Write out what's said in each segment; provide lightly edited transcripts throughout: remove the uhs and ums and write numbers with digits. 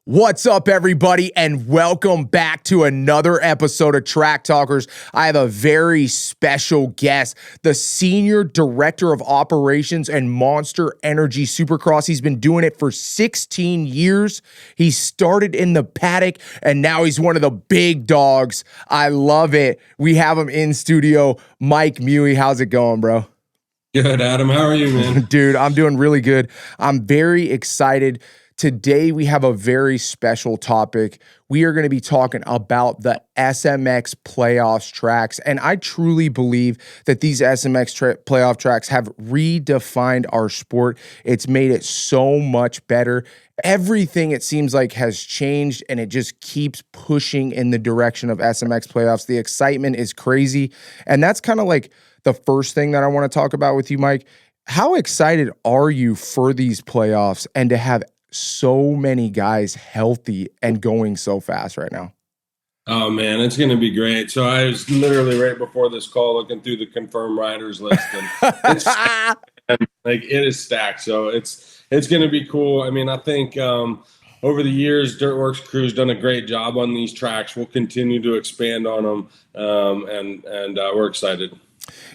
What's up, everybody, and welcome back to another episode of Track Talkers. I have a very special guest, the Senior Director of Operations and Monster Energy Supercross. He's been doing it for 16 years. He started in the paddock, and now he's one of the big dogs. I love it. We have him in studio, Mike Muye. How's it going, bro? Good, Adam. How are you, man? Dude, I'm doing really good. I'm very excited. Today, we have a very special topic. We are going to be talking about the SMX Playoffs tracks, and I truly believe that these SMX playoff tracks have redefined our sport. It's made it so much better. Everything, it seems like, has changed, and it just keeps pushing in the direction of SMX Playoffs. The excitement is crazy, and that's kind of like the first thing that I want to talk about with you, Mike. How excited are you for these playoffs and to have so many guys healthy and going so fast right now? Oh, man, it's going to be great. So I was literally right before this call looking through the confirmed riders list, and it's like it is stacked. So it's going to be cool. I mean, I think over the years, Dirtworks crew's done a great job on these tracks. We'll continue to expand on them, and we're excited.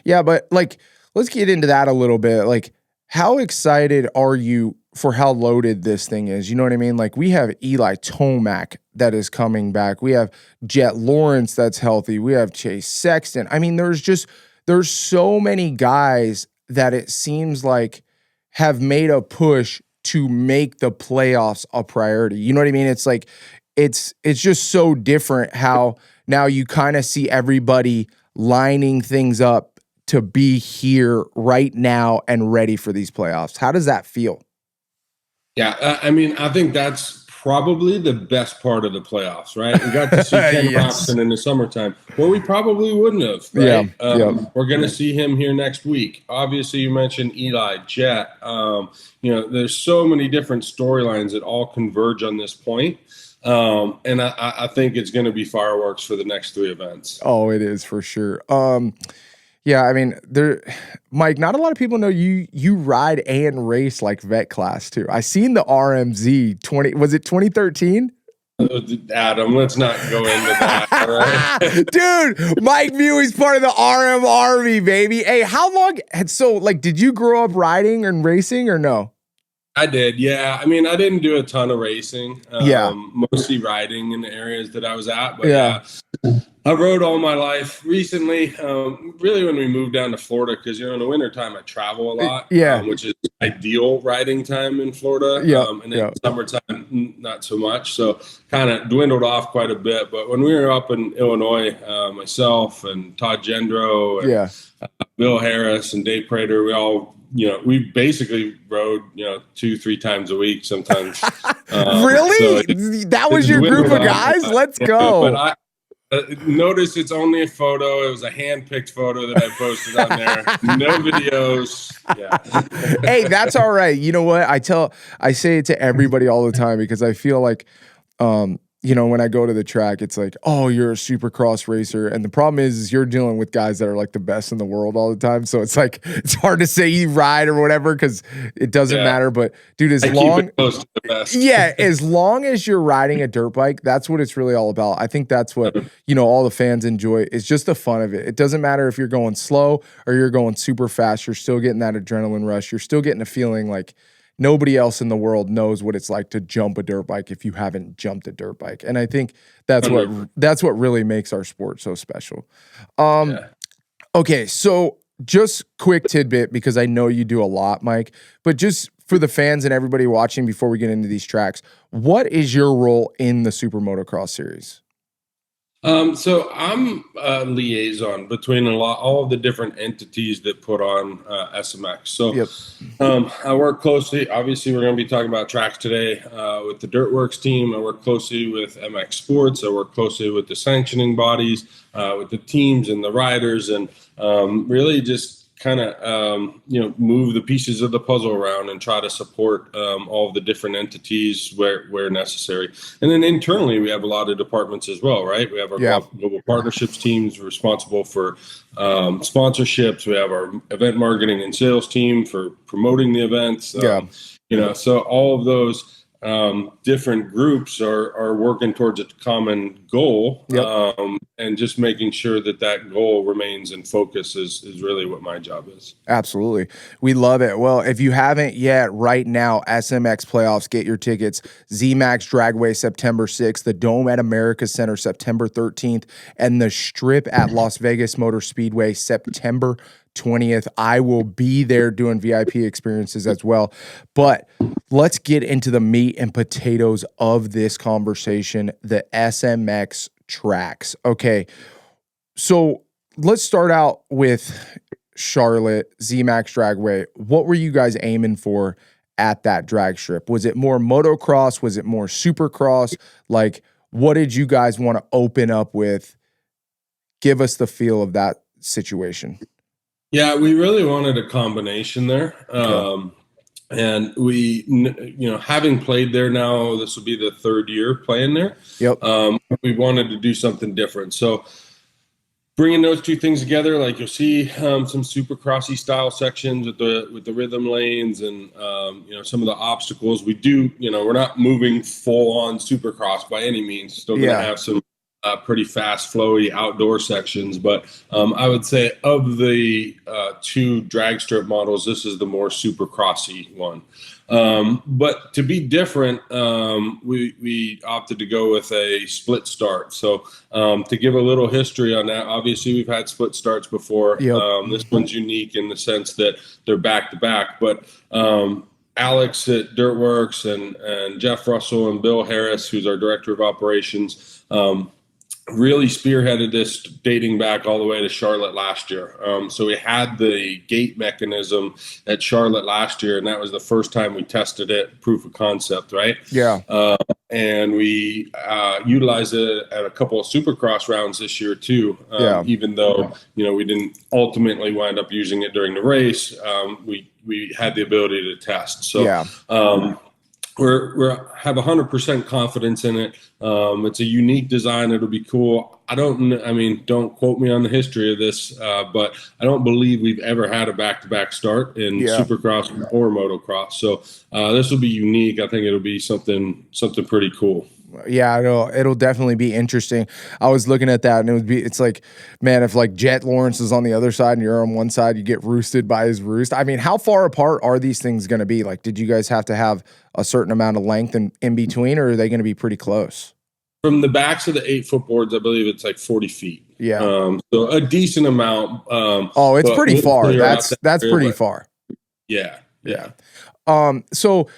Yeah, but like, let's get into that a little bit. Like, how excited are you for how loaded this thing is? You know what I mean? Like, we have Eli Tomac that is coming back. We have Jet Lawrence that's healthy. We have Chase Sexton. I mean, there's so many guys that it seems like have made a push to make the playoffs a priority. You know what I mean? It's like, it's just so different how now you kind of see everybody lining things up to be here right now and ready for these playoffs. How does that feel? Yeah, I mean, I think that's probably the best part of the playoffs, right? We got to see Ken Robson in the summertime, where we probably wouldn't have, right? We're going to see him here next week. Obviously, you mentioned Eli, Jet. There's so many different storylines that all converge on this point. And I think it's going to be fireworks for the next three events. Oh, it is for sure. Yeah, I mean, Mike, not a lot of people know you ride and race like vet class too. I seen the RMZ was it 2013? Adam, let's not go into that. All right? Dude, Mike Muye's part of the RM Army, baby. Hey, how long? Did you grow up riding and racing or no? I did, yeah. I mean, I didn't do a ton of racing. Mostly riding in the areas that I was at. But yeah. I rode all my life. Recently, really when we moved down to Florida, because, in the wintertime I travel a lot, which is ideal riding time in Florida. And then summertime, not so much. So kind of dwindled off quite a bit. But when we were up in Illinois, myself and Todd Gendro and Bill Harris and Dave Prater, we all we basically rode, 2-3 times a week sometimes. Really? So that was your group of guys? Let's go. But notice it's only a photo. It was a hand-picked photo that I posted on there. No videos. Yeah. Hey, that's all right. You know what? I say it to everybody all the time because I feel like, when I go to the track, it's like, oh, you're a Supercross racer. And the problem is you're dealing with guys that are like the best in the world all the time. So it's like, it's hard to say you ride or whatever because it doesn't matter. But dude, keep it close to the best. As long as you're riding a dirt bike, that's what it's really all about. I think that's what, all the fans enjoy is just the fun of it. It doesn't matter if you're going slow or you're going super fast. You're still getting that adrenaline rush. You're still getting a feeling like nobody else in the world knows what it's like to jump a dirt bike if you haven't jumped a dirt bike. And I think that's what really makes our sport so special. Okay, so just quick tidbit, because I know you do a lot, Mike, but just for the fans and everybody watching before we get into these tracks, what is your role in the Super Motocross series? So I'm a liaison between all of the different entities that put on SMX. So I work closely. Obviously, we're going to be talking about tracks today with the Dirtworks team. I work closely with MX Sports. I work closely with the sanctioning bodies, with the teams and the riders, and really just kind of move the pieces of the puzzle around and try to support all of the different entities where necessary. And then internally we have a lot of departments as well, right? We have our global partnerships teams responsible for sponsorships. We have our event marketing and sales team for promoting the events. So all of those different groups are working towards a common goal, Yep. and just making sure that that goal remains in focus is really what my job is. Absolutely. We love it. Well, if you haven't yet, right now, SMX Playoffs, get your tickets. ZMAX Dragway, September 6th, the Dome at America Center, September 13th, and the Strip at Las Vegas Motor Speedway, September 20th. I will be there doing VIP experiences as well. But let's get into the meat and potatoes of this conversation, the SMX tracks. Okay, so let's start out with Charlotte, ZMAX Dragway. What were you guys aiming for at that drag strip? Was it more motocross? Was it more supercross? Like, what did you guys want to open up with? Give us the feel of that situation. Yeah, we really wanted a combination there. And we, having played there now, this will be the third year playing there. Yep. We wanted to do something different. So bringing those two things together, like you'll see some supercrossy style sections with the rhythm lanes and some of the obstacles. We do, we're not moving full on supercross by any means. Still going to have some pretty fast, flowy outdoor sections. But I would say of the two drag strip models, this is the more supercrossy one. But to be different, we opted to go with a split start. So to give a little history on that, obviously we've had split starts before. Yep. This one's unique in the sense that they're back to back. But Alex at Dirtworks and Jeff Russell and Bill Harris, who's our director of operations, really spearheaded this dating back all the way to Charlotte last year. So we had the gate mechanism at Charlotte last year, and that was the first time we tested it, proof of concept, right? Yeah. And we utilized it at a couple of supercross rounds this year too. Even though, we didn't ultimately wind up using it during the race, we had the ability to test. So we have 100% confidence in it. It's a unique design. It'll be cool. Don't quote me on the history of this, but I don't believe we've ever had a back-to-back start in Supercross or motocross. So this will be unique. I think it'll be something pretty cool. Yeah, it'll definitely be interesting. I was looking at that, and it's like, man, if like Jet Lawrence is on the other side and you're on one side, you get roosted by his roost. I mean, how far apart are these things going to be? Like, did you guys have to have a certain amount of length in between, or are they going to be pretty close? From the backs of the 8-foot boards, I believe it's like 40 feet. Yeah. So a decent amount. It's pretty far. That's pretty far. Yeah. So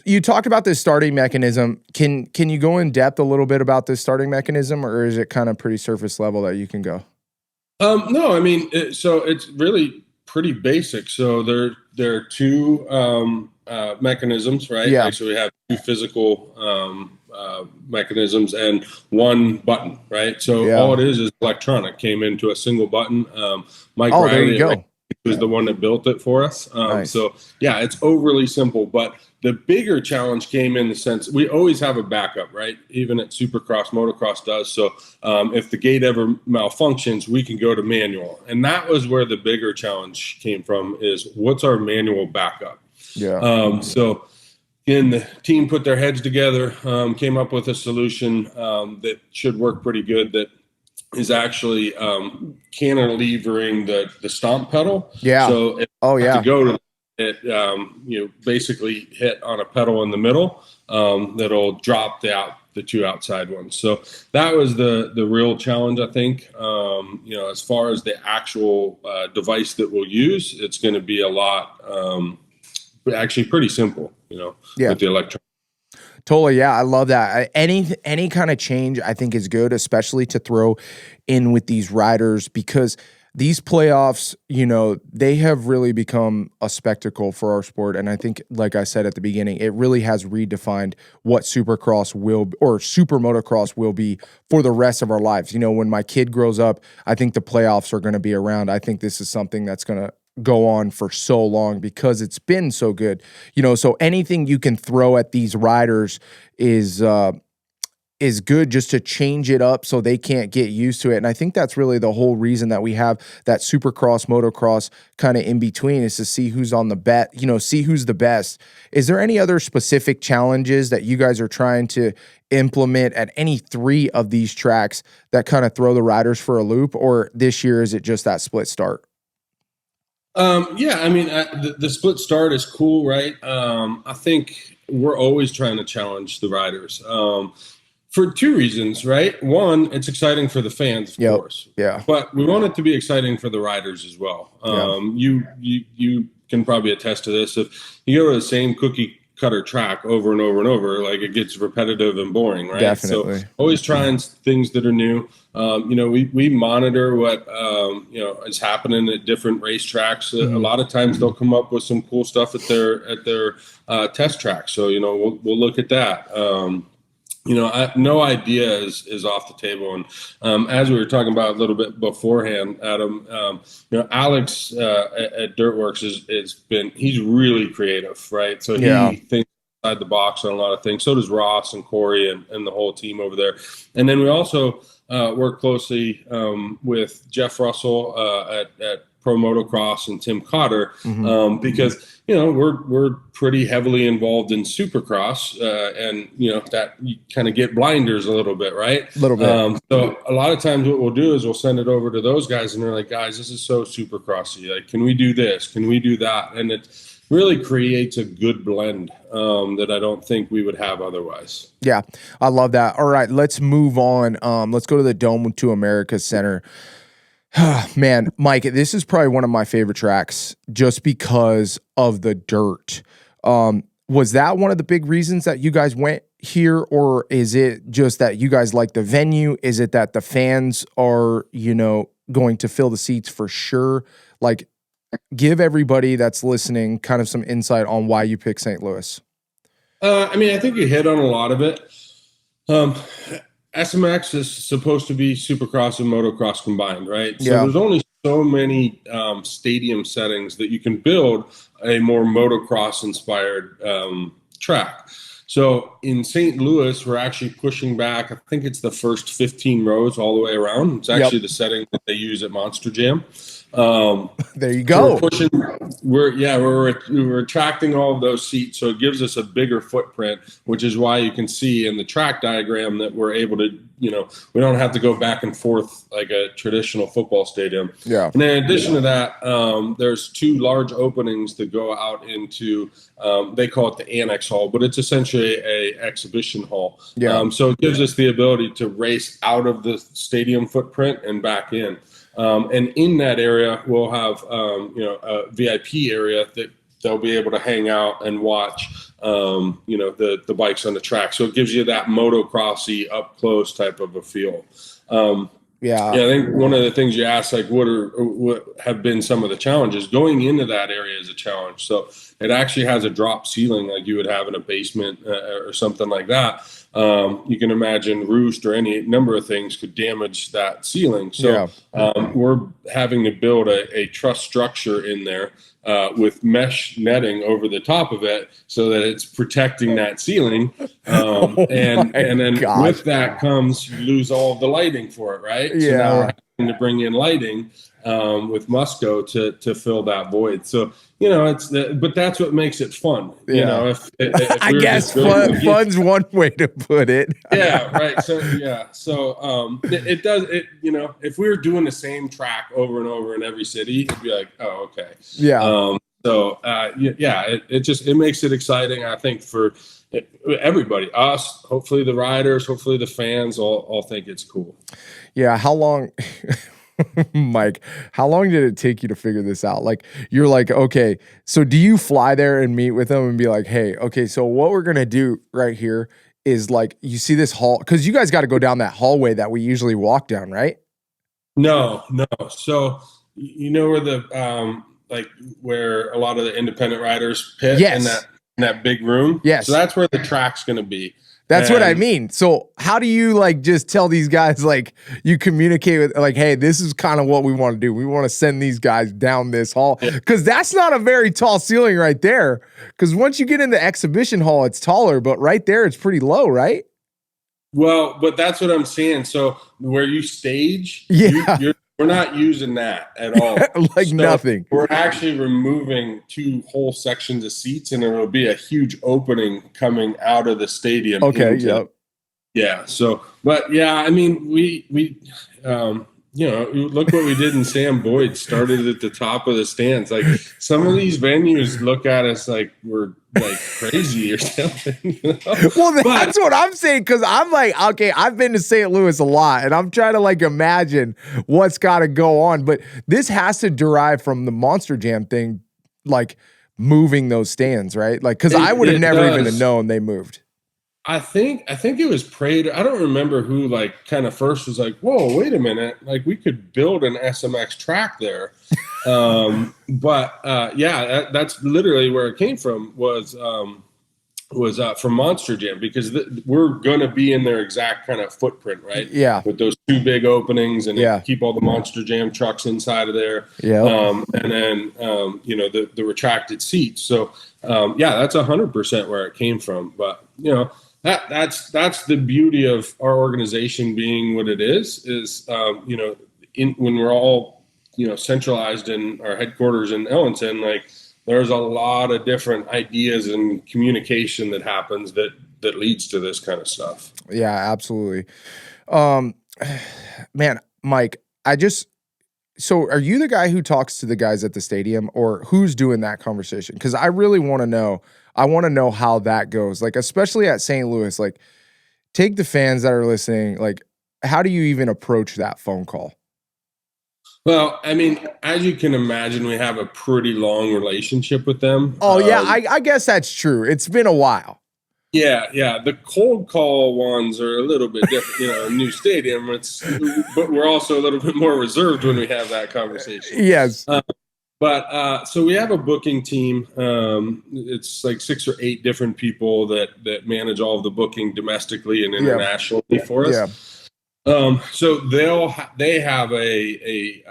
you talked about this starting mechanism. Can you go in depth a little bit about this starting mechanism, or is it kind of pretty surface level that you can go? No, so it's really pretty basic. So there are two mechanisms, right? Yeah. So we have two physical mechanisms and one button, right? So all it is electronic. Came into a single button. Mike Riley, there you go. Was the one that built it for us. Nice. So yeah, it's overly simple, but the bigger challenge came in the sense we always have a backup, right? Even at Supercross, Motocross does. So if the gate ever malfunctions, we can go to manual. And that was where the bigger challenge came from, is what's our manual backup? Yeah. So the team put their heads together, came up with a solution that should work pretty good, that is actually cantilevering the stomp pedal. Yeah. So to go to it, basically hit on a pedal in the middle that'll drop the two outside ones. So that was the real challenge, I think. As far as the actual device that we'll use, it's going to be a lot, actually pretty simple, with the electronic. Totally, yeah, I love that. Any kind of change I think is good, especially to throw in with these riders, because these playoffs, they have really become a spectacle for our sport. And I think, like I said at the beginning, it really has redefined what Supercross or Super Motocross will be for the rest of our lives. When my kid grows up, I think the playoffs are going to be around. I think this is something that's going to go on for so long because it's been so good. So anything you can throw at these riders is is good just to change it up so they can't get used to it. And I think that's really the whole reason that we have that Supercross, motocross kind of in between, is to see who's on the see who's the best. Is there any other specific challenges that you guys are trying to implement at any 3 of these tracks that kind of throw the riders for a loop? Or this year, is it just that split start? Yeah, I mean, the split start is cool, right? I think we're always trying to challenge the riders. For 2 reasons, right? One, it's exciting for the fans, of course. Yeah. But we want it to be exciting for the riders as well. You can probably attest to this. If you go to the same cookie cutter track over and over and over, like, it gets repetitive and boring, right? Definitely. So always trying things that are new. We monitor what is happening at different racetracks. A lot of times they'll come up with some cool stuff at their test track. So we'll look at that. No idea is off the table. And as we were talking about a little bit beforehand, Adam, Alex at Dirtworks he's really creative, right? So he thinks outside the box on a lot of things. So does Ross and Corey and the whole team over there. And then we also work closely with Jeff Russell at Pro Motocross and Tim Cotter, because we're pretty heavily involved in Supercross, and that you kind of get blinders a little bit, right? A little bit. So a lot of times what we'll do is we'll send it over to those guys, and they're like, guys, this is so Supercrossy. Like, can we do this? Can we do that? And it really creates a good blend that I don't think we would have otherwise. Yeah, I love that. All right, let's move on. Let's go to the Dome to America Center. Man, Mike, this is probably one of my favorite tracks just because of the dirt. Was that one of the big reasons that you guys went here, or is it just that you guys like the venue? Is it that the fans are, going to fill the seats for sure? Like, give everybody that's listening kind of some insight on why you picked St. Louis. I think you hit on a lot of it. SMX is supposed to be Supercross and motocross combined, right? So there's only so many stadium settings that you can build a more motocross inspired track. So in St. Louis, we're actually pushing back. I think it's the first 15 rows all the way around. It's actually the setting that they use at Monster Jam. There you go. So we're attracting all of those seats, so it gives us a bigger footprint, which is why you can see in the track diagram that we're able to, we don't have to go back and forth like a traditional football stadium. Yeah. And in addition to that, there's 2 large openings that go out into, they call it the Annex Hall, but it's essentially a exhibition hall. Yeah. So it gives us the ability to race out of the stadium footprint and back in. And in that area, we'll have, a VIP area that they'll be able to hang out and watch, the bikes on the track. So it gives you that motocrossy up close type of a feel. I think one of the things you asked, like, what have been some of the challenges going into that area is a challenge. So it actually has a drop ceiling like you would have in a basement or something like that. You can imagine roost or any number of things could damage that ceiling. So we're having to build a truss structure in there with mesh netting over the top of it so that it's protecting that ceiling. And then with that comes, you lose all of the lighting for it, right? Yeah. So now we're having to bring in lighting with Musco to fill that void. So, but that's what makes it fun. If I guess fun's one way to put it. Yeah, right. So it does it. If we were doing the same track over and over in every city, it'd be like, oh, okay. Yeah. It makes it exciting, I think, for everybody, us, hopefully the riders, hopefully the fans all think it's cool. Yeah. How long? Mike, how long did it take you to figure this out? Like, you're like, okay, so do you fly there and meet with them and be like, hey, okay, so what we're going to do right here is, like, you see this hall, because you guys got to go down that hallway that we usually walk down, right? No. So, where the, where a lot of the independent riders pit in that big room? Yes. So that's where the track's going to be. That's what I mean. So how do you, like, just tell these guys, like, you communicate with, like, hey, this is kind of what we want to do. We want to send these guys down this hall, because that's not a very tall ceiling right there. Because once you get in the exhibition hall, it's taller, but right there, it's pretty low, right? Well, but that's what I'm saying. So where you stage, Yeah. we're not using that at all. Like So nothing. we're actually removing 2 whole sections of seats, and there will be a huge opening coming out of the stadium. Okay. Yep. Yeah. So, but yeah, I mean, look what we did in Sam Boyd. Started at the top of the stands. Like some of these venues look at us like we're like crazy or something. Well, that's what I'm saying, because I'm like, okay, I've been to St. Louis a lot, and I'm trying to like imagine what's got to go on. But this has to derive from the Monster Jam thing, like moving those stands, right? Like, because I would have never even have known they moved. I think it was Prater. I don't remember who like kind of first was like, whoa, wait a minute, like we could build an SMX track there. Yeah, that's literally where it came from, was from Monster Jam, because we're going to be in their exact kind of footprint, right? Yeah. With those 2 big openings, and yeah. keep all the Monster Jam trucks inside of there. Yeah. And then, the retracted seats. So, yeah, that's 100% where it came from. But, that's the beauty of our organization being what it is, when we're all, centralized in our headquarters in Ellington, like there's a lot of different ideas and communication that happens that leads to this kind of stuff. Yeah, absolutely. Man, Mike, so are you the guy who talks to the guys at the stadium, or who's doing that conversation? Because I really want to know. I want to know how that goes. Like, especially at St. Louis, like take the fans that are listening. Like, how do you even approach that phone call? Well, I mean, as you can imagine, we have a pretty long relationship with them. Oh, yeah, I guess that's true. It's been a while. Yeah. The cold call ones are a little bit different, new stadium. But we're also a little bit more reserved when we have that conversation. Yes. So we have a booking team. It's like 6 or 8 different people that manage all of the booking domestically and internationally for us. Yeah. So they have a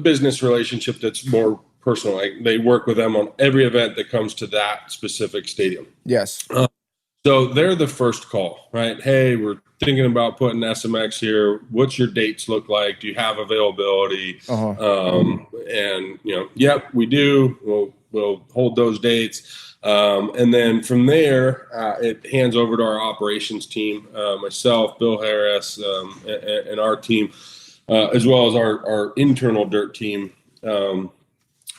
business relationship that's more personal. Like they work with them on every event that comes to that specific stadium. Yes. So they're the first call, right? Hey, we're thinking about putting SMX here. What's your dates look like? Do you have availability? And yep, we do. We'll hold those dates. And then from there, it hands over to our operations team, myself, Bill Harris, and our team, as well as our internal dirt team.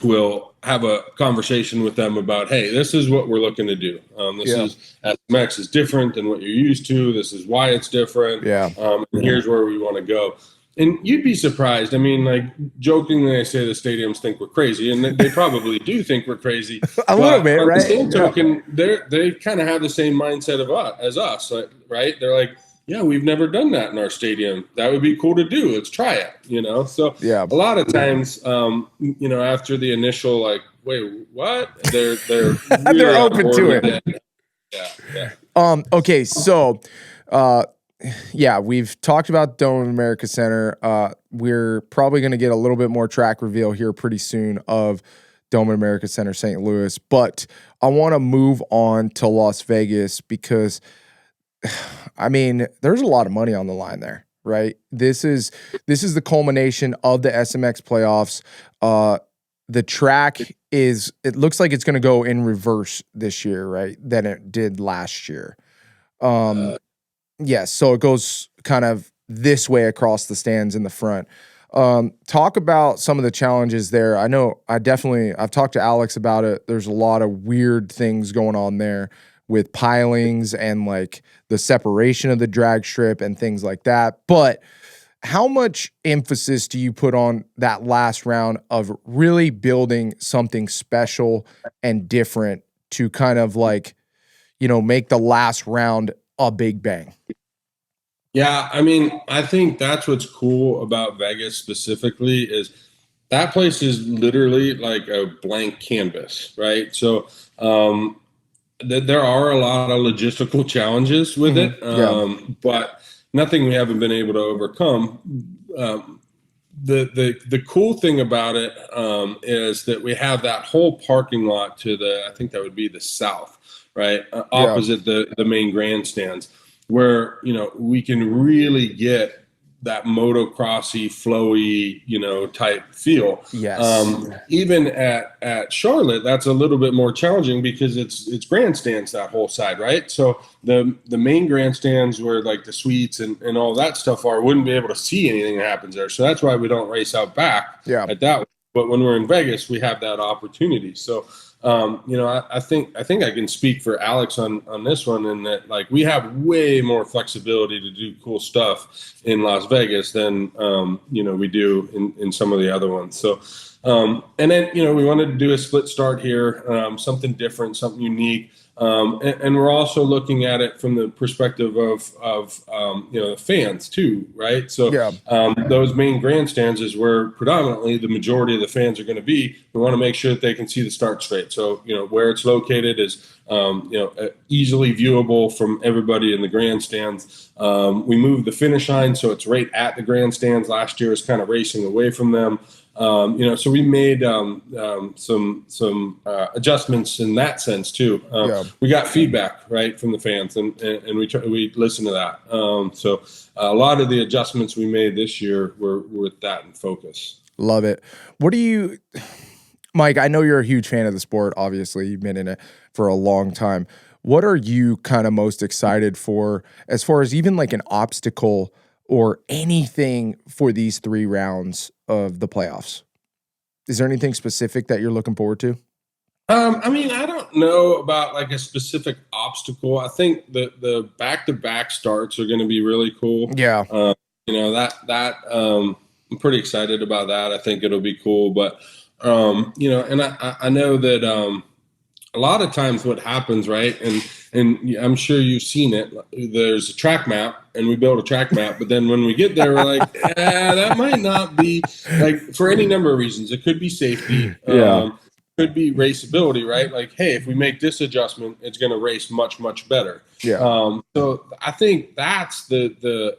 We'll have a conversation with them about, hey, this is what we're looking to do. SMX is different than what you're used to. This is why it's different. And here's where we want to go. And you'd be surprised. I mean, like jokingly, I say the stadiums think we're crazy, and they probably do think we're crazy. A little bit, right? On the same token, they kind of have the same mindset as us, right? They're like, yeah, we've never done that in our stadium. That would be cool to do. Let's try it, So a lot of times, after the initial like, wait, what? They're really they're open to it. Yeah. Okay, so we've talked about Dome of America Center. We're probably going to get a little bit more track reveal here pretty soon of Dome of America Center St. Louis, but I want to move on to Las Vegas because I mean, there's a lot of money on the line there, right? This is the culmination of the SMX playoffs. The track it looks like it's going to go in reverse this year, right? Than it did last year. Yes, so it goes kind of this way across the stands in the front. Talk about some of the challenges there. I know I've talked to Alex about it. There's a lot of weird things going on there with pilings and like the separation of the drag strip and things like that. But how much emphasis do you put on that last round of really building something special and different to kind of like, make the last round a big bang? Yeah, I mean, I think that's what's cool about Vegas specifically is that place is literally like a blank canvas, right? So there are a lot of logistical challenges with it, but nothing we haven't been able to overcome. the cool thing about it is that we have that whole parking lot to I think that would be the south, right, opposite the main grandstands, where we can really get that motocrossy, flowy, type feel. Yes. Even at Charlotte, that's a little bit more challenging because it's grandstands that whole side, right? So the main grandstands where like the suites and all that stuff wouldn't be able to see anything that happens there. So that's why we don't race out back at that. But when we're in Vegas, we have that opportunity. So I think I can speak for Alex on this one, in that like we have way more flexibility to do cool stuff in Las Vegas than we do in some of the other ones. So and then we wanted to do a split start here, something different, something unique. And we're also looking at it from the perspective of the fans too, right? So those main grandstands is where predominantly the majority of the fans are going to be. We want to make sure that they can see the start straight. So where it's located is easily viewable from everybody in the grandstands. We moved the finish line so it's right at the grandstands. Last year was kind of racing away from them. So we made some adjustments in that sense too. We got feedback right from the fans, and we listened to that. So a lot of the adjustments we made this year were with that in focus. Love it. What do you, Mike? I know you're a huge fan of the sport. Obviously, you've been in it for a long time. What are you kind of most excited for, as far as even like an obstacle or anything for these 3 rounds of the playoffs? Is there anything specific that you're looking forward to? I don't know about like a specific obstacle. I think the back-to-back starts are going to be really cool. Yeah. I'm pretty excited about that. I think it'll be cool. But, and I know that a lot of times what happens, right, and I'm sure you've seen it, there's a track map, and we build a track map, but then when we get there, we're like, that might not be, like, for any number of reasons. It could be safety. Could be raceability, right? Like, hey, if we make this adjustment, it's going to race much, much better. So I think that's the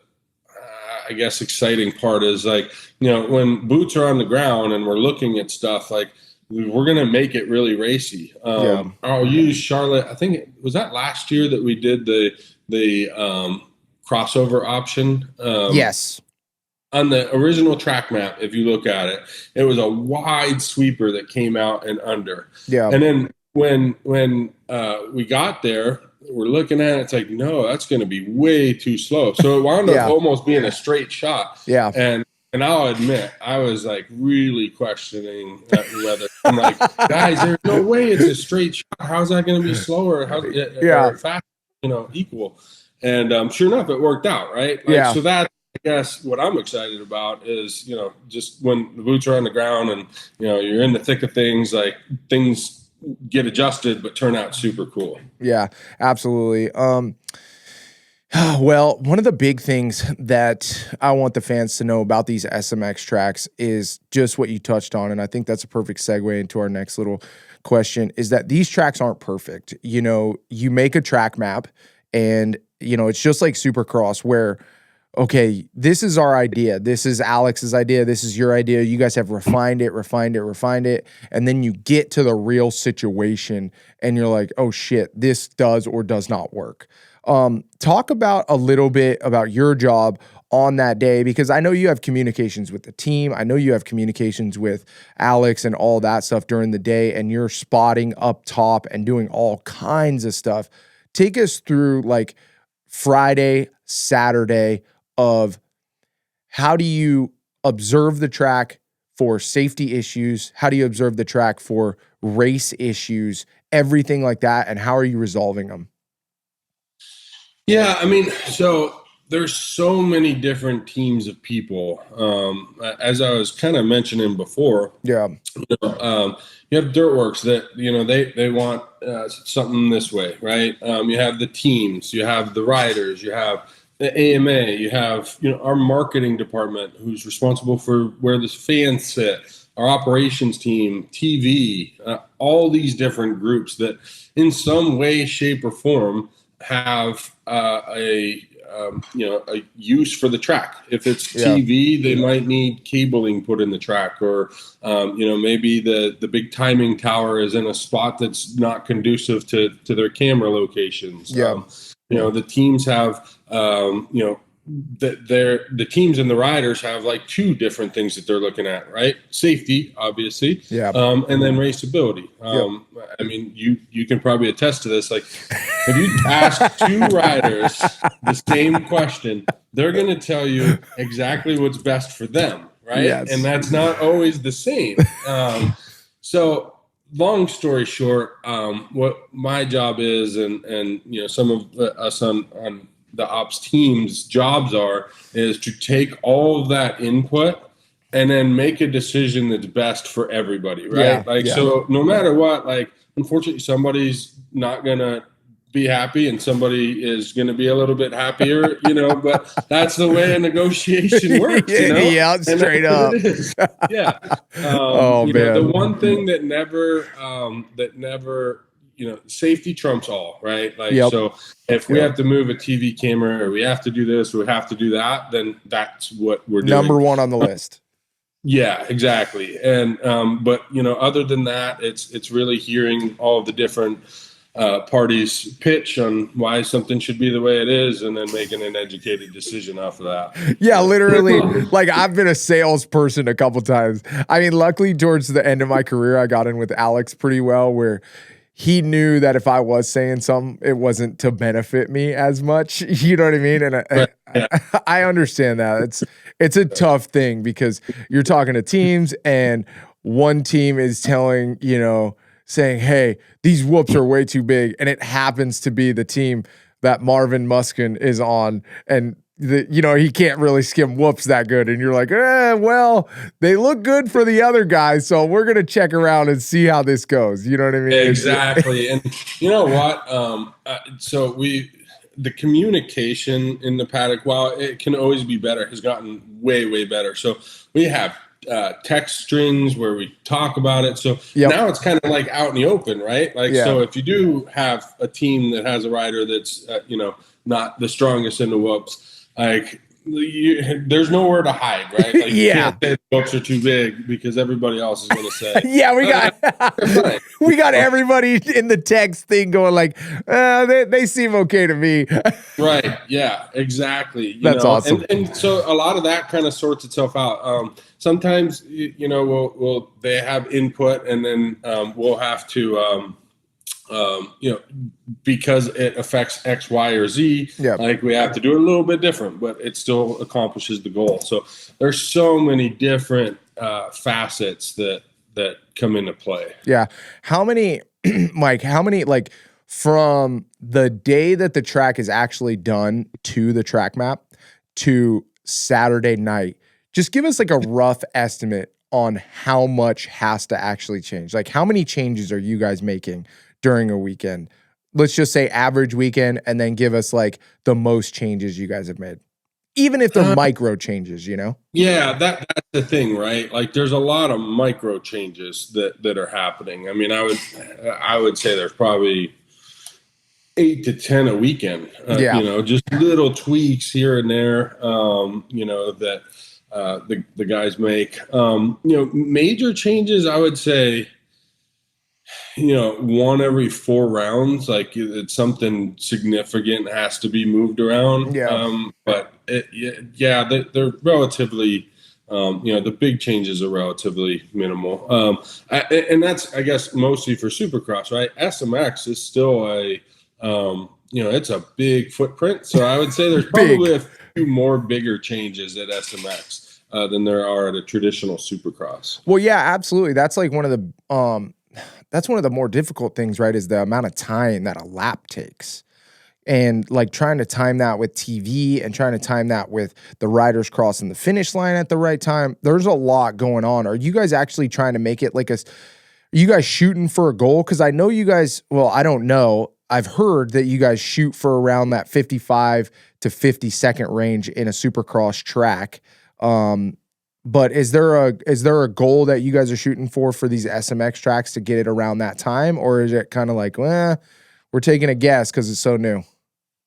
I guess exciting part is like, when boots are on the ground and we're looking at stuff, like we're going to make it really racy. I'll use Charlotte. I think was that last year that we did the crossover option. Yes. On the original track map, if you look at it, it was a wide sweeper that came out and under. And then when we got there, we're looking at it, it's like, no, that's going to be way too slow. So it wound up almost being a straight shot. And I'll admit, I was like really questioning whether I'm like, guys, there's no way it's a straight shot. How's that going to be slower? Or fast, equal. And sure enough, it worked out, right? So that, I guess what I'm excited about is, just when the boots are on the ground and, you're in the thick of things, like things get adjusted, but turn out super cool. Yeah, absolutely. Well, one of the big things that I want the fans to know about these SMX tracks is just what you touched on. And I think that's a perfect segue into our next little question, is that these tracks aren't perfect. You make a track map and, it's just like Supercross where, okay, this is our idea. This is Alex's idea. This is your idea. You guys have refined it. And then you get to the real situation and you're like, oh shit, this does or does not work. Talk about a little bit about your job on that day, because I know you have communications with the team. I know you have communications with Alex and all that stuff during the day, and you're spotting up top and doing all kinds of stuff. Take us through like Friday, Saturday of how do you observe the track for safety issues? How do you observe the track for race issues? Everything like that. And how are you resolving them? Yeah, so there's so many different teams of people. As I was kind of mentioning before, you have Dirtworks that, they want something this way, right? You have the teams, you have the riders, you have the AMA, you have, our marketing department who's responsible for where the fans sit, our operations team, TV, all these different groups that in some way, shape, or form have a a use for the track. If it's TV, they might need cabling put in the track, or maybe the big timing tower is in a spot that's not conducive to their camera locations. The teams have the teams and the riders have like two different things that they're looking at, right? Safety, obviously, and then raceability. I mean, you can probably attest to this. Like, if you ask two riders the same question, they're going to tell you exactly what's best for them, right? Yes. And that's not always the same. So, long story short, what my job is, and some of us on the ops team's jobs is to take all of that input and then make a decision that's best for everybody, right? So no matter what, like, unfortunately, somebody's not gonna be happy and somebody is gonna be a little bit happier, but that's the way a negotiation works, straight up. Man. The one thing that never safety trumps all, right? Like, so if we have to move a TV camera, or we have to do this, or we have to do that, then that's what we're doing. Number one on the list. Yeah, exactly. And, but other than that, it's really hearing all of the different parties pitch on why something should be the way it is, and then making an educated decision off of that. Yeah, literally. Like, I've been a salesperson a couple times. I mean, luckily towards the end of my career, I got in with Alex pretty well, where he knew that if I was saying something, it wasn't to benefit me as much. You know what I mean? And I understand that. It's a tough thing, because you're talking to teams, and one team is telling, saying, hey, these whoops are way too big. And it happens to be the team that Marvin Muskin is on. And he can't really skim whoops that good. And you're like, well, they look good for the other guys, so we're going to check around and see how this goes. You know what I mean? Exactly. And you know what? So the communication in the paddock, while it can always be better, has gotten way, way better. So we have text strings where we talk about it. So now it's kind of like out in the open, right? Like, so if you do have a team that has a rider that's, not the strongest in the whoops, like, there's nowhere to hide, right? Like, you can't say the whoops are too big, because everybody else is going to say, we got everybody in the text thing going like, they seem okay to me. Right. Yeah, exactly. That's awesome. And so a lot of that kind of sorts itself out. Sometimes, we'll they have input, and then we'll have to, because it affects X, Y, or Z, like, we have to do it a little bit different, but it still accomplishes the goal. So there's so many different facets that come into play. Yeah. How many, Mike, like, from the day that the track is actually done to the track map to Saturday night, just give us like a rough estimate on how much has to actually change. Like, how many changes are you guys making during a weekend? Let's just say average weekend, and then give us like the most changes you guys have made, even if they're micro changes, Yeah, that's the thing, right? Like, there's a lot of micro changes that are happening. I mean, I would say there's probably 8 to 10 a weekend, just little tweaks here and there, that the guys make. Major changes, I would say, one every 4 rounds, like, it's something significant has to be moved around. But they're relatively, the big changes are relatively minimal. And that's, I guess, mostly for Supercross, right? SMX is still it's a big footprint. So I would say there's probably a few more bigger changes at SMX than there are at a traditional Supercross. Well, yeah, absolutely. That's like one of the more difficult things, right, is the amount of time that a lap takes. And like trying to time that with TV and trying to time that with the riders crossing the finish line at the right time. There's a lot going on. Are you guys actually trying to make it like are you guys shooting for a goal? Because I know you guys, well, I don't know. I've heard that you guys shoot for around that 55 to 50 second range in a Supercross track. But is there a goal that you guys are shooting for these SMX tracks to get it around that time? Or is it kind of like, we're taking a guess because it's so new?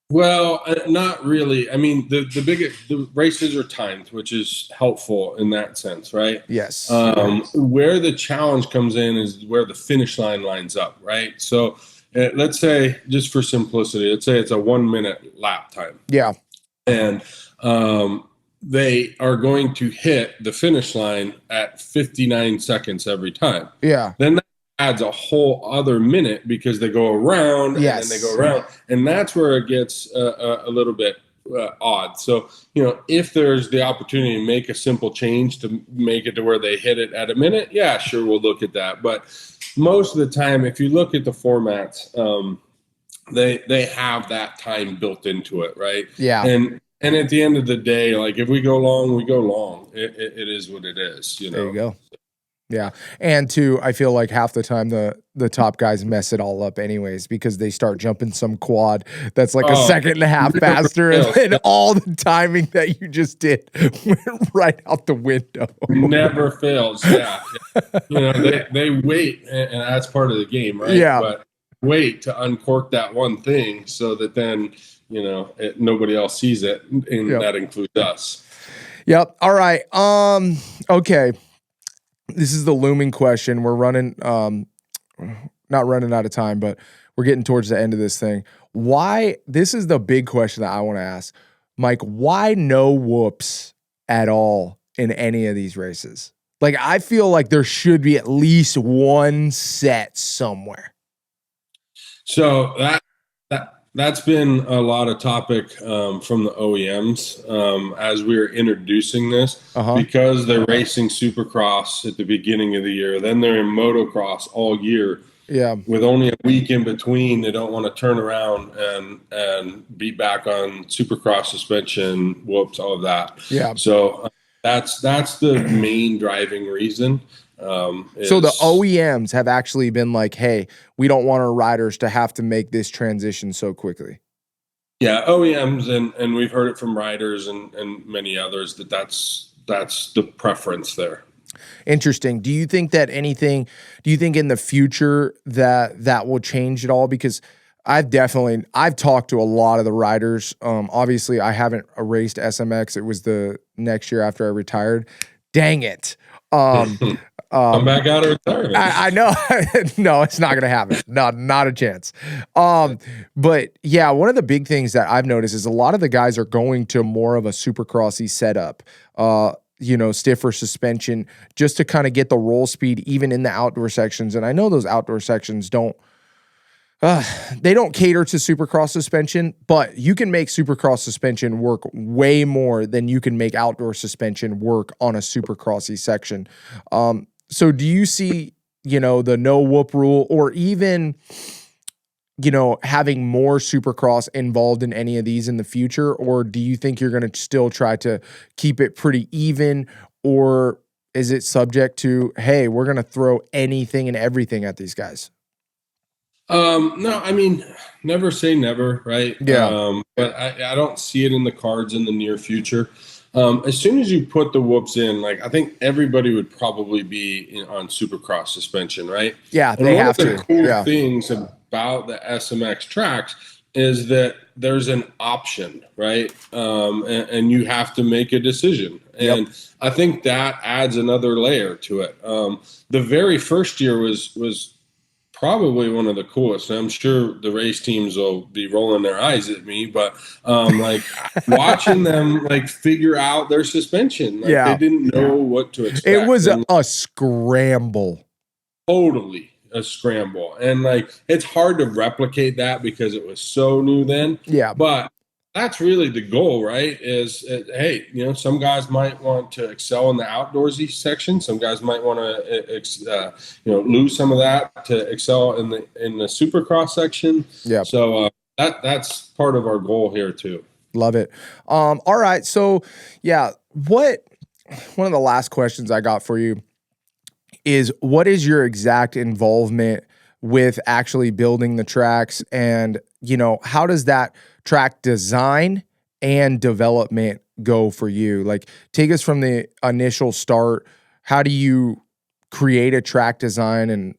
Well, not really. I mean, the races are timed, which is helpful in that sense, right? Yes. Where the challenge comes in is where the finish line lines up, right? So let's say, just for simplicity, let's say it's a 1 minute lap time. Yeah. And they are going to hit the finish line at 59 seconds every time. Yeah. Then that adds a whole other minute because they go around and then they go around. And that's where it gets a little bit odd. So, if there's the opportunity to make a simple change to make it to where they hit it at a minute, yeah, sure, we'll look at that. But most of the time, if you look at the formats, they have that time built into it, right? Yeah. And at the end of the day, like if we go long, we go long. It is what it is, There you go. Yeah. And two, I feel like half the time the top guys mess it all up anyways because they start jumping some quad that's like a second and a half faster, and all the timing that you just did went right out the window. Never fails. Yeah. They wait, and that's part of the game, right? Yeah. But wait to uncork that one thing so that then nobody else sees it, and that includes us. Yep. All right. Okay. This is the looming question. We're running, not running out of time, but we're getting towards the end of this thing. Why? This is the big question that I want to ask, Mike. Why no whoops at all in any of these races? Like, I feel like there should be at least one set somewhere. So that's been a lot of topic from the OEMs as we were introducing this, because they're racing Supercross at the beginning of the year. Then they're in motocross all year. Yeah. With only a week in between, they don't want to turn around and be back on Supercross suspension, whoops, all of that. Yeah. So that's the main driving reason. So the OEMs have actually been like, hey, we don't want our riders to have to make this transition so quickly. Yeah, OEMs, and we've heard it from riders and many others that's the preference there. Interesting. Do you think in the future that will change at all? Because I've talked to a lot of the riders. Obviously I haven't raced SMX. It was the next year after I retired. Dang it. Come back out of retirement. I know. No, it's not going to happen. Not a chance. But yeah, one of the big things that I've noticed is a lot of the guys are going to more of a Supercrossy setup, stiffer suspension, just to kind of get the roll speed even in the outdoor sections. And I know those outdoor sections they don't cater to Supercross suspension, but you can make Supercross suspension work way more than you can make outdoor suspension work on a Supercrossy section. So do you see, the no whoop rule, or even, having more Supercross involved in any of these in the future? Or do you think you're going to still try to keep it pretty even? Or is it subject to, hey, we're going to throw anything and everything at these guys? No, I mean, never say never, right? Yeah. But I don't see it in the cards in the near future. As soon as you put the whoops in, like, I think everybody would probably be on Supercross suspension, right? Yeah, they have to. One of the cool things about the SMX tracks is that there's an option, right? And you have to make a decision. And I think that adds another layer to it. The very first year was probably one of the coolest. And I'm sure the race teams will be rolling their eyes at me, but watching them figure out their suspension, they didn't know what to expect. It was a scramble. Totally a scramble. And it's hard to replicate that because it was so new then. Yeah. But that's really the goal, right? Hey, some guys might want to excel in the outdoorsy section. Some guys might want to, lose some of that to excel in the Supercross section. Yeah. So that's part of our goal here too. Love it. All right. So yeah, one of the last questions I got for you is, what is your exact involvement with actually building the tracks, and how does that track design and development go for you? Like, take us from the initial start. How do you create a track design, and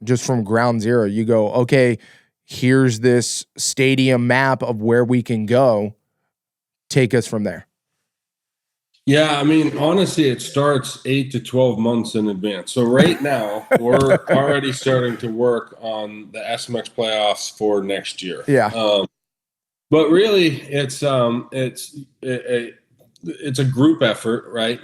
just from ground zero, you go, okay, here's this stadium map of where we can go. Take us from there. Yeah, I mean, honestly, it starts 8 to 12 months in advance. So right now, we're already starting to work on the SMX playoffs for next year. Yeah. But really, it's a group effort, right?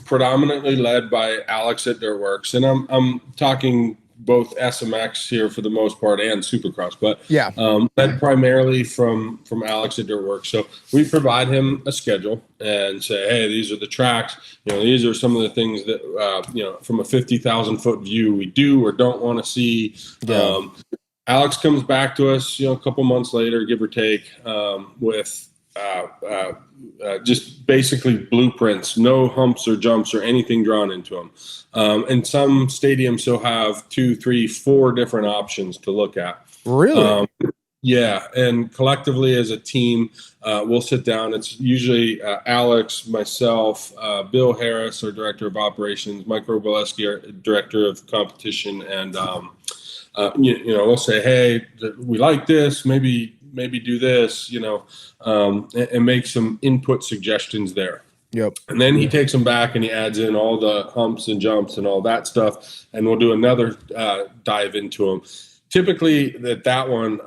Predominantly led by Alex at Dirtworks, and I'm talking both SMX here for the most part and Supercross, but yeah, led primarily from Alex at Dirtworks. So we provide him a schedule and say, hey, these are the tracks. These are some of the things that from a 50,000 foot view we do or don't want to see. Yeah. Alex comes back to us, a couple months later, give or take, with just basically blueprints, no humps or jumps or anything drawn into them. And some stadiums will have 2, 3, 4 different options to look at. Really? Yeah, and collectively as a team, we'll sit down. It's usually Alex, myself, Bill Harris, our director of operations, Mike Roboleski, our director of competition, and we'll say, hey, we like this, maybe do this, and make some input suggestions there. Yep. And then he takes them back and he adds in all the humps and jumps and all that stuff, and we'll do another dive into them. Typically, that one,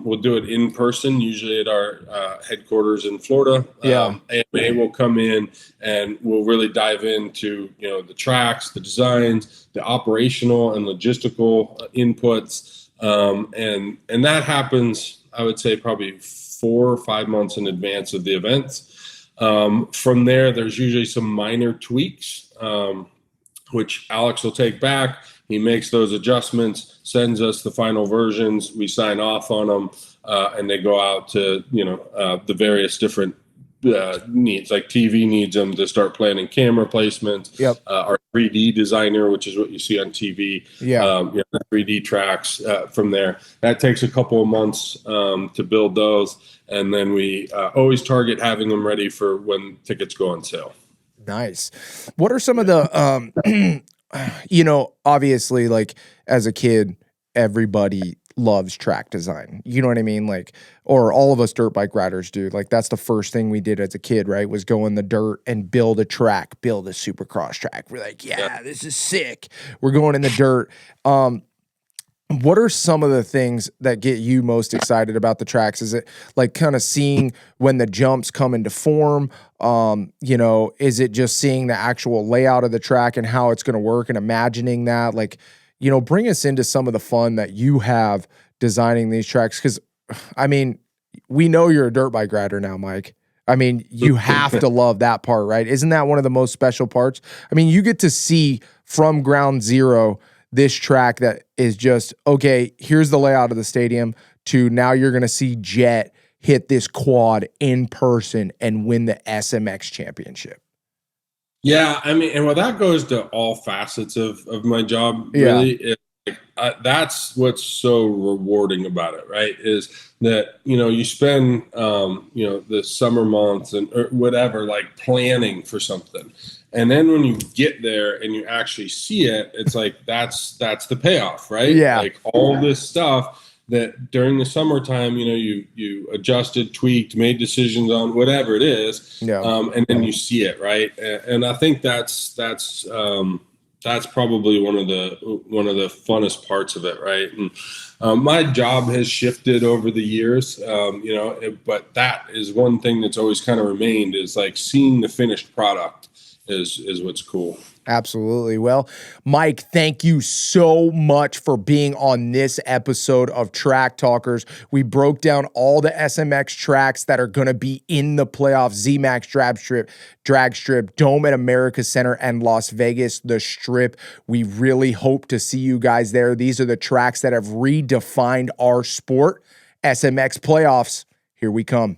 we'll do it in person, usually at our headquarters in Florida. Yeah. AMA will come in and we'll really dive into, the tracks, the designs, the operational and logistical inputs. And that happens, I would say, probably 4 or 5 months in advance of the events. From there, there's usually some minor tweaks, which Alex will take back. He makes those adjustments, sends us the final versions. We sign off on them, and they go out to the various different needs. Like TV needs them to start planning camera placements. Yep. Our 3D designer, which is what you see on TV. Yeah. 3D tracks from there. That takes a couple of months to build those, and then we always target having them ready for when tickets go on sale. Nice. What are some of the obviously, like, as a kid, everybody loves track design. You know what I mean? Like, or all of us dirt bike riders do. Like, that's the first thing we did as a kid, right? Was go in the dirt and build a track, build a Supercross track. We're like, yeah, this is sick. We're going in the dirt. What are some of the things that get you most excited about the tracks? Is it like kind of seeing when the jumps come into form? Is it just seeing the actual layout of the track and how it's going to work and imagining that? Like, bring us into some of the fun that you have designing these tracks. Because, I mean, we know you're a dirt bike rider now, Mike. I mean, you have to love that part, right? Isn't that one of the most special parts? I mean, you get to see from ground zero this track that is just, okay, here's the layout of the stadium, to now you're going to see Jet hit this quad in person and win the SMX championship. Yeah, I mean, and that goes to all facets of my job, really. Yeah. That's what's so rewarding about it, right? Is that, you spend, the summer months or whatever, like planning for something. And then when you get there and you actually see it, it's like, that's the payoff, right? Yeah. Like all this stuff that during the summertime, you adjusted, tweaked, made decisions on, whatever it is. Yeah. And then you see it, right? And I think that's probably one of the funnest parts of it, right? And my job has shifted over the years, but that is one thing that's always kind of remained, is like seeing the finished product is what's cool. Absolutely. Well, Mike, thank you so much for being on this episode of Track Talkers. We broke down all the SMX tracks that are going to be in the playoffs: ZMAX Drag Strip, Dome at America Center, and Las Vegas, the Strip. We really hope to see you guys there. These are the tracks that have redefined our sport. SMX Playoffs, here we come.